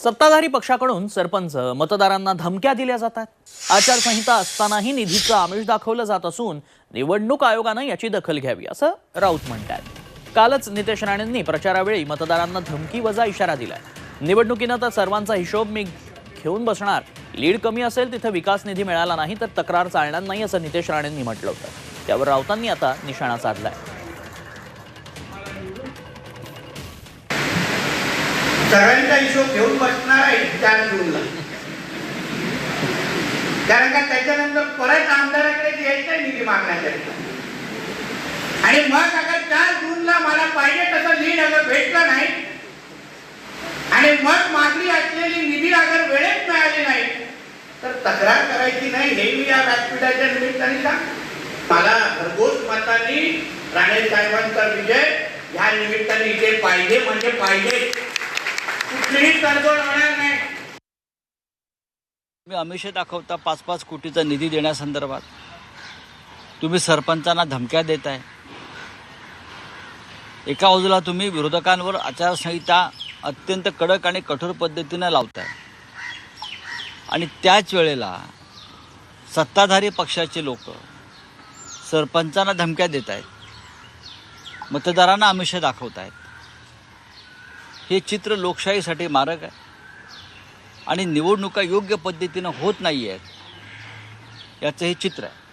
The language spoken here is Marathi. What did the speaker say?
सत्ताधारी पक्षाकडून सरपंच मतदारांना धमक्या दिल्या जातात। आचारसंहिता असतानाही निधीचं आमिष दाखवलं जात असून निवडणूक आयोगानं याची दखल घ्यावी असं राऊत म्हणतात। कालच नितेश राणेंनी प्रचारावेळी मतदारांना धमकी वजा इशारा दिलाय। निवडणुकीनं तर सर्वांचा हिशोब मी घेऊन बसणार, लीड कमी असेल तिथे विकास निधी मिळाला नाही तर तक्रार चालणार नाही असं नितेश राणेंनी म्हटलं होतं। त्यावर राऊतांनी आता निशाणा साधलाय। सगळ्यांचा हिशोब घेऊन बसणार आहे 4 जूनला, कारण का त्याच्यानंतर परत आमदाराकडे यायचं निधी मागण्यासाठी। आणि मग अगर 4 जूनला मला पाहिजे तसं लीड अगर भेटलं नाही आणि मग मागणी असलेली निधी अगर वेळेत मिळाली नाही तर तक्रार करायची नाही हे मी या व्यासपीठाच्या निमित्ताने सांग। मला भरघोस मतांनी राणे साहेबांचा विजय ह्या निमित्ताने इथे पाहिजे म्हणजे पाहिजे, कुठलीही तडजोड होणार नाही। तुम्ही आमिष दाखवता 5-5 कोटीचा निधी देण्यासंदर्भात, तुम्ही सरपंचांना धमक्या देताय। एका बाजूला तुम्ही विरोधकांवर आचारसंहिता अत्यंत कडक आणि कठोर पद्धतीने लावताय आणि त्याच वेळेला सत्ताधारी पक्षाचे लोक सरपंचांना धमक्या देत आहेत, मतदारांना आमिष दाखवत आहेत। हे चित्र लोकशाहीसाठी मारक आहे आणि निवडणुका योग्य पद्धतीनं होत नाही आहेत याचं हे चित्र आहे।